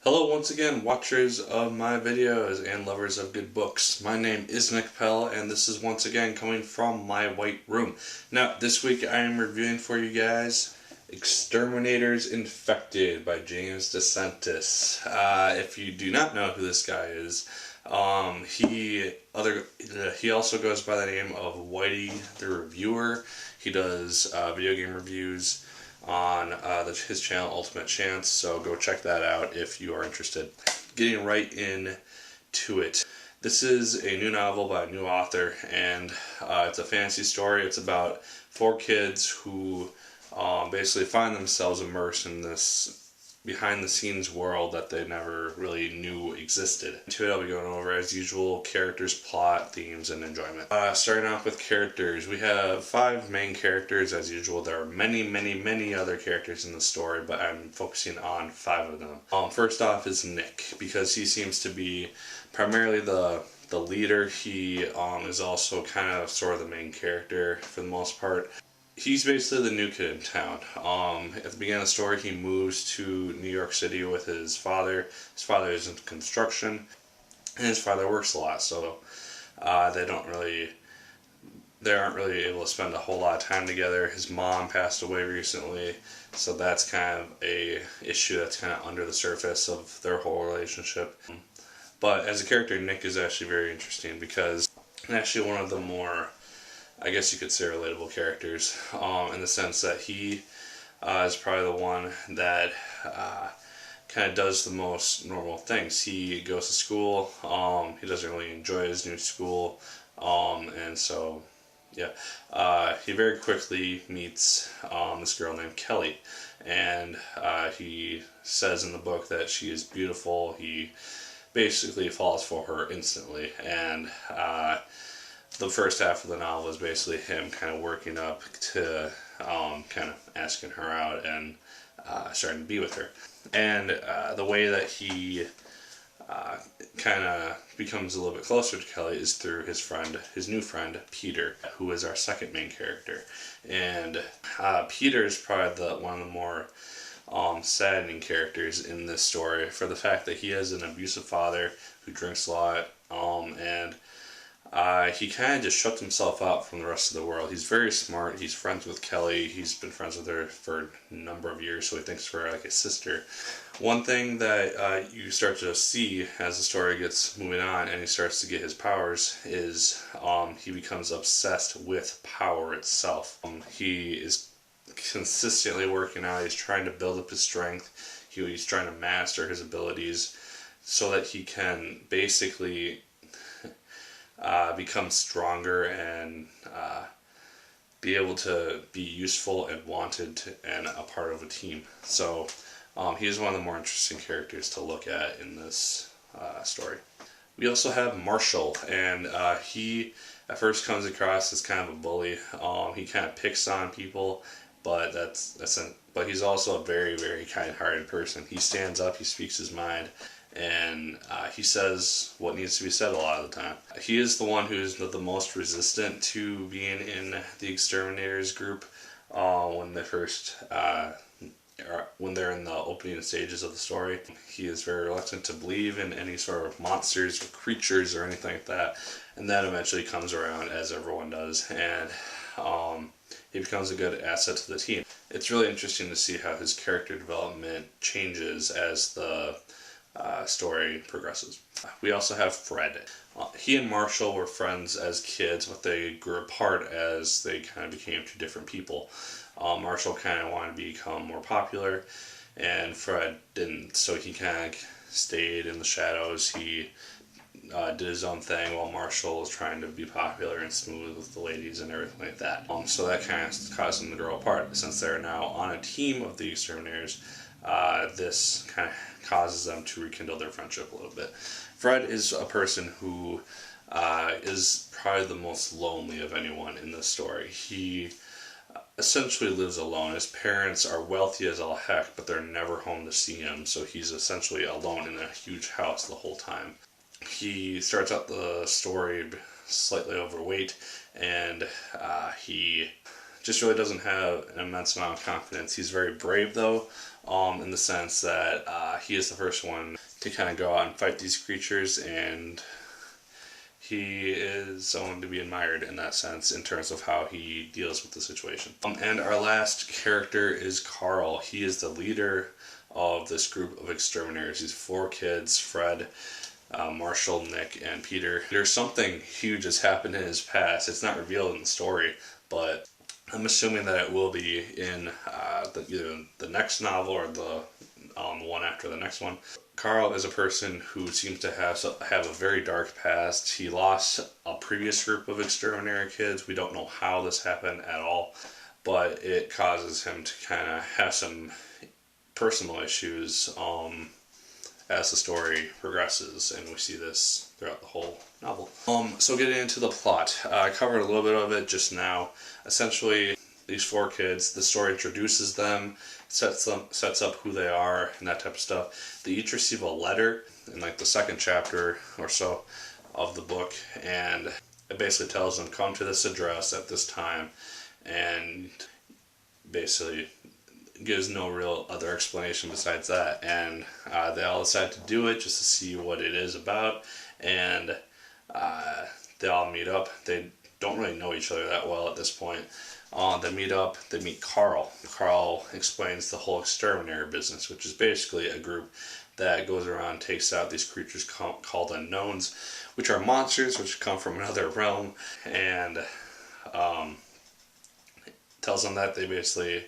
Hello once again, watchers of my videos and lovers of good books. My name is Pell, and this is once again coming from my white room. Now, this week I am reviewing for you guys Exterminators Infected by James DeSantis. If you do not know who this guy is, he also goes by the name of Whitey the Reviewer. He does video game reviews on his channel Ultimate Chance, so go check that out if you are interested. Getting right into it. This is a new novel by a new author, and it's a fantasy story. It's about four kids who basically find themselves immersed in this behind-the-scenes world that they never really knew existed. To it, I'll be going over, as usual, characters, plot, themes, and enjoyment. Starting off with characters, we have 5 main characters. As usual, there are many other characters in the story, but I'm focusing on 5 of them. First off is Nick, because he seems to be primarily the leader. He is also kind of sort of the main character for the most part. He's basically the new kid in town. At the beginning of the story, he moves to New York City with his father. His father is in construction, and his father works a lot, so they aren't really able to spend a whole lot of time together. His mom passed away recently, so that's kind of a issue that's kind of under the surface of their whole relationship. But as a character, Nick is actually very interesting because he's actually one of the more, I guess you could say, relatable characters, in the sense that he is probably the one that kind of does the most normal things. He goes to school, he doesn't really enjoy his new school, and so, yeah. He very quickly meets this girl named Kelly, and he says in the book that she is beautiful. He basically falls for her instantly, and the first half of the novel is basically him kind of working up to kind of asking her out and starting to be with her. And the way that he kind of becomes a little bit closer to Kelly is through his new friend, Peter, who is our second main character. And Peter is probably one of the more saddening characters in this story, for the fact that he has an abusive father who drinks a lot, and he kind of just shuts himself out from the rest of the world. He's very smart. He's friends with Kelly. He's been friends with her for a number of years, so he thinks of her like his sister. One thing that you start to see as the story gets moving on and he starts to get his powers is he becomes obsessed with power itself. He is consistently working out. He's trying to build up his strength. He's trying to master his abilities so that he can basically become stronger and be able to be useful and wanted and a part of a team. So he is one of the more interesting characters to look at in this story. We also have Marshall, and he at first comes across as kind of a bully. He kind of picks on people, but but he's also a very kind-hearted person. He stands up, he speaks his mind, and he says what needs to be said a lot of the time. He is the one who's the most resistant to being in the Exterminators group when they're in the opening stages of the story. He is very reluctant to believe in any sort of monsters or creatures or anything like that, and that eventually comes around, as everyone does, and he becomes a good asset to the team. It's really interesting to see how his character development changes as the story progresses. We also have Fred. He and Marshall were friends as kids, but they grew apart as they kind of became two different people. Marshall kind of wanted to become more popular, and Fred didn't, so he kind of stayed in the shadows. He did his own thing while Marshall was trying to be popular and smooth with the ladies and everything like that. So that kind of caused them to grow apart. Since they're now on a team of the Exterminators, this kind of causes them to rekindle their friendship a little bit. Fred is a person who is probably the most lonely of anyone in this story. He essentially lives alone. His parents are wealthy as all heck, but they're never home to see him, so he's essentially alone in a huge house the whole time. He starts out the story slightly overweight, and he just really doesn't have an immense amount of confidence. He's very brave though, in the sense that he is the first one to kind of go out and fight these creatures, and he is someone to be admired in that sense in terms of how he deals with the situation. And our last character is Carl. He is the leader of this group of exterminators. These 4 kids, Fred, Marshall, Nick, and Peter. There's something huge that's happened in his past. It's not revealed in the story, but I'm assuming that it will be in either the next novel or the one after the next one. Carl is a person who seems to have a very dark past. He lost a previous group of exterminator kids. We don't know how this happened at all, but it causes him to kind of have some personal issues as the story progresses, and we see this throughout the whole novel. So getting into the plot, I covered a little bit of it just now. Essentially, these 4 kids, the story introduces them, sets up who they are, and that type of stuff. They each receive a letter in like the 2nd chapter or so of the book, and it basically tells them come to this address at this time, and basically gives no real other explanation besides that. And they all decide to do it just to see what it is about, and they all meet up. They don't really know each other that well at this point. They meet up, they meet Carl. Carl explains the whole exterminator business, which is basically a group that goes around and takes out these creatures called unknowns, which are monsters which come from another realm, and tells them that they basically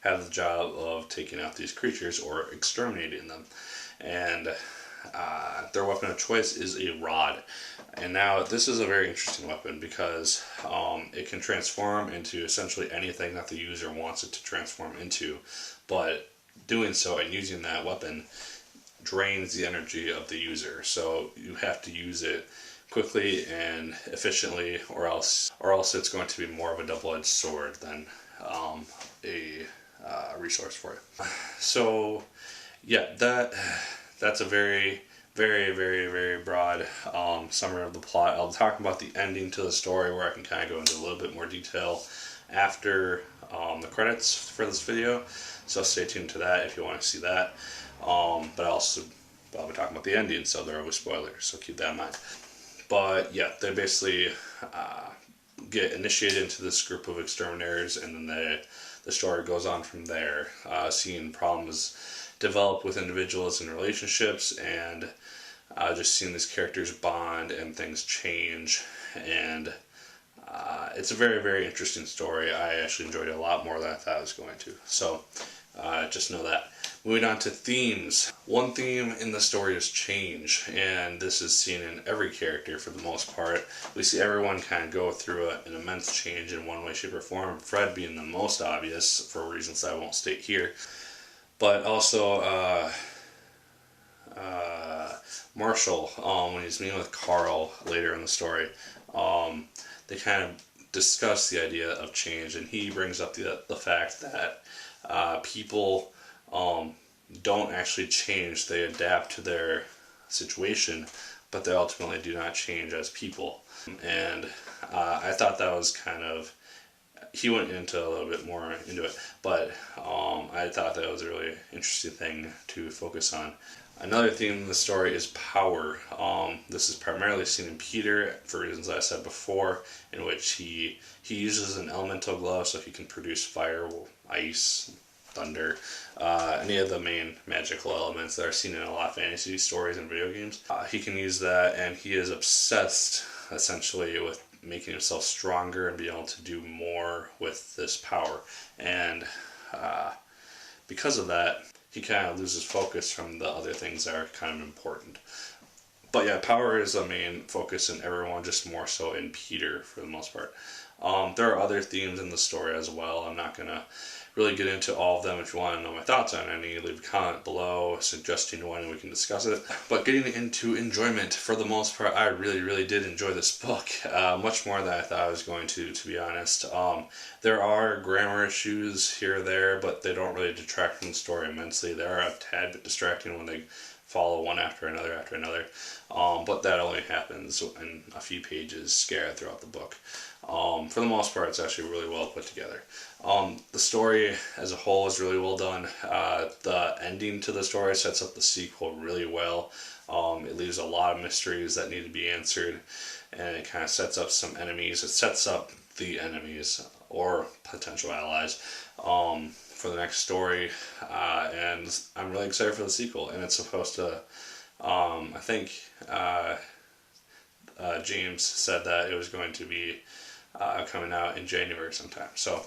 have the job of taking out these creatures or exterminating them. And their weapon of choice is a rod. And now this is a very interesting weapon because it can transform into essentially anything that the user wants it to transform into, but doing so and using that weapon drains the energy of the user. So you have to use it quickly and efficiently, or else it's going to be more of a double-edged sword than a resource for you. So yeah, that's a very broad summary of the plot. I'll talk about the ending to the story, where I can kind of go into a little bit more detail after the credits for this video, so stay tuned to that if you want to see that. But I'll be talking about the ending, so there are always spoilers, so keep that in mind. But yeah, they basically get initiated into this group of exterminators, and then the story goes on from there, seeing problems develop with individuals and relationships, and just seeing these characters bond and things change. And it's a very interesting story. I actually enjoyed it a lot more than I thought I was going to. So just know that. Moving on to themes. One theme in the story is change, and this is seen in every character for the most part. We see everyone kind of go through an immense change in one way, shape, or form, Fred being the most obvious for reasons I won't state here. But also Marshall, when he's meeting with Carl later in the story, they kind of discuss the idea of change, and he brings up the fact that people don't actually change. They adapt to their situation, but they ultimately do not change as people. And I thought that was kind of, he went into a little bit more into it, but I thought that was a really interesting thing to focus on. Another theme in the story is power. This is primarily seen in Peter, for reasons I said before, in which he uses an elemental glove so he can produce fire, ice, thunder, any of the main magical elements that are seen in a lot of fantasy stories and video games. He can use that, and he is obsessed essentially with making himself stronger and being able to do more with this power. And because of that, he kind of loses focus from the other things that are kind of important. But yeah, power is the main focus in everyone, just more so in Peter for the most part. There are other themes in the story as well. I'm not going to really get into all of them. If you want to know my thoughts on any, leave a comment below suggesting one and we can discuss it. But getting into enjoyment, for the most part, I really did enjoy this book, much more than I thought I was going to be honest. There are grammar issues here or there, but they don't really detract from the story immensely. They are a tad bit distracting when they follow one after another. But that only happens in a few pages scattered throughout the book. For the most part, it's actually really well put together. The story as a whole is really well done. The ending to the story sets up the sequel really well. It leaves a lot of mysteries that need to be answered, and it kind of sets up some enemies. It sets up the enemies or potential allies for the next story, and I'm really excited for the sequel. And it's supposed to, I think James said that it was going to be coming out in January sometime. So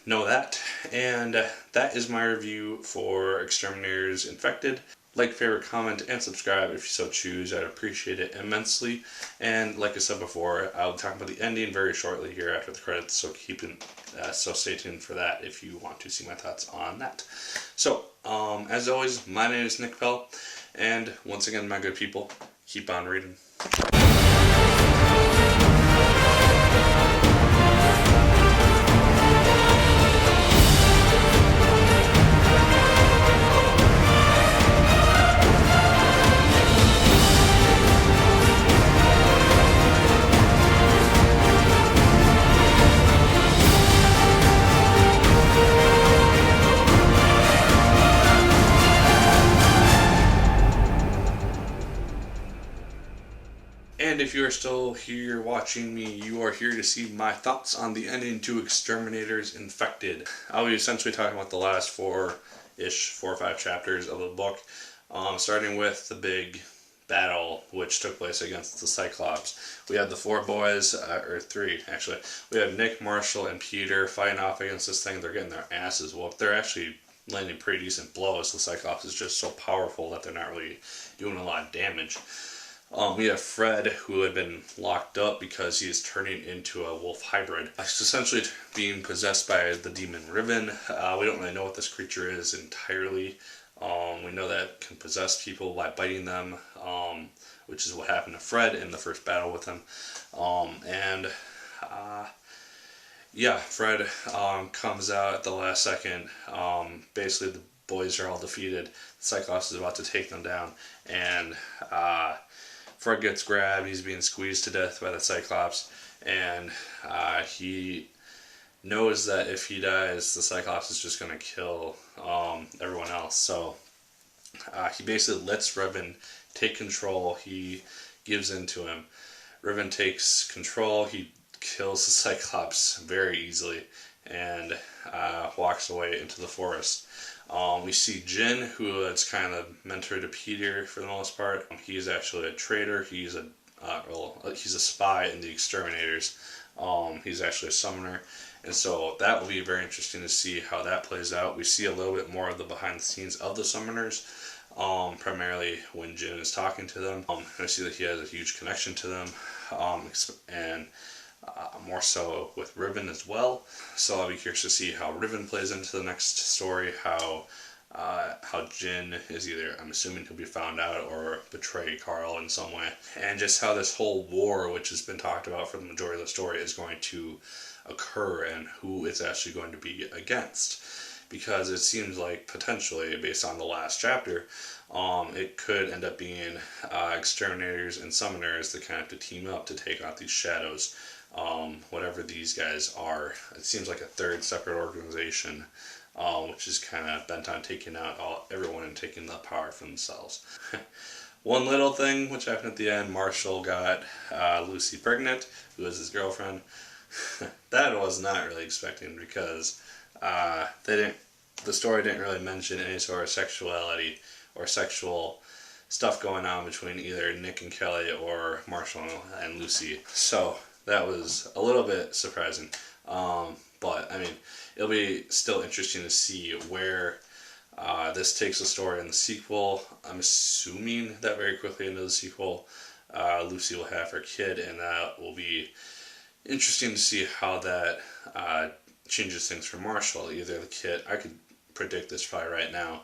know that. And that is my review for Exterminators Infected. Like, favorite, comment, and subscribe if you so choose. I'd appreciate it immensely. And like I said before, I'll talk about the ending very shortly here after the credits, so so stay tuned for that if you want to see my thoughts on that. So, as always, my name is Nick Pell, and once again, my good people, keep on reading. And if you are still here watching me, you are here to see my thoughts on the ending to Exterminators Infected. I'll be essentially talking about the last 4 or 5 chapters of the book, starting with the big battle which took place against the Cyclops. We had the 4 boys, or 3 actually. We had Nick, Marshall, and Peter fighting off against this thing. They're getting their asses whooped. They're actually landing pretty decent blows. The Cyclops is just so powerful that they're not really doing a lot of damage. We have Fred, who had been locked up because he is turning into a wolf hybrid. He's essentially being possessed by the demon Riven. We don't really know what this creature is entirely. We know that it can possess people by biting them, which is what happened to Fred in the first battle with him. Fred comes out at the last second. Basically, the boys are all defeated. The Cyclops is about to take them down, and Fred gets grabbed. He's being squeezed to death by the Cyclops, and he knows that if he dies, the Cyclops is just going to kill everyone else. So he basically lets Riven take control. He gives in to him. Riven takes control. He kills the Cyclops very easily and walks away into the forest. We see Jin, who is kind of mentor to Peter for the most part. He's actually a traitor. He's a spy in the Exterminators. He's actually a summoner. And so that will be very interesting to see how that plays out. We see a little bit more of the behind the scenes of the summoners, primarily when Jin is talking to them. And I see that he has a huge connection to them, and more so with Riven as well. So I'll be curious to see how Riven plays into the next story, how Jin is either, I'm assuming he'll be found out or betray Carl in some way, and just how this whole war, which has been talked about for the majority of the story, is going to occur and who it's actually going to be against. Because it seems like potentially, based on the last chapter, it could end up being Exterminators and Summoners that kind of have to team up to take out these shadows. Whatever these guys are. It seems like a third separate organization, which is kind of bent on taking out everyone and taking the power for themselves. One little thing which happened at the end, Marshall got Lucy pregnant, who was his girlfriend. That I was not really expecting, because the story didn't really mention any sort of sexuality or sexual stuff going on between either Nick and Kelly or Marshall and Lucy. So that was a little bit surprising. But I mean, it'll be still interesting to see where this takes the story in the sequel. I'm assuming that very quickly into the sequel, Lucy will have her kid, and that will be interesting to see how that changes things for Marshall. Either the kid, I could predict this probably right now,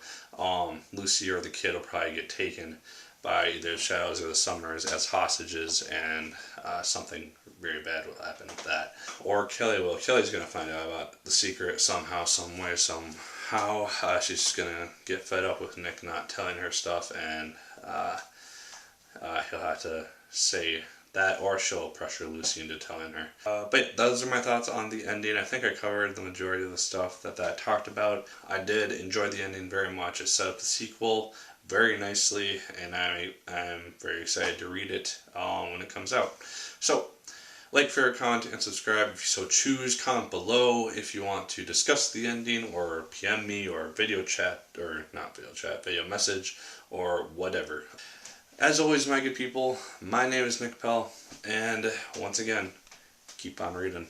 Lucy or the kid will probably get taken by either the Shadows or the Summoners as hostages, and something very bad will happen with that. Or Kelly will. Kelly's going to find out about the secret somehow, some way, how she's just gonna get fed up with Nick not telling her stuff, and he'll have to say that, or she'll pressure Lucy into telling her. But those are my thoughts on the ending. I think I covered the majority of the stuff that I talked about. I did enjoy the ending very much. It set up the sequel very nicely, and I'm very excited to read it when it comes out. So, like, favorite, comment, and subscribe if you so choose. Comment below if you want to discuss the ending, or PM me, or video chat, or not video chat, video message, or whatever. As always, my good people, my name is Pell, and once again, keep on reading.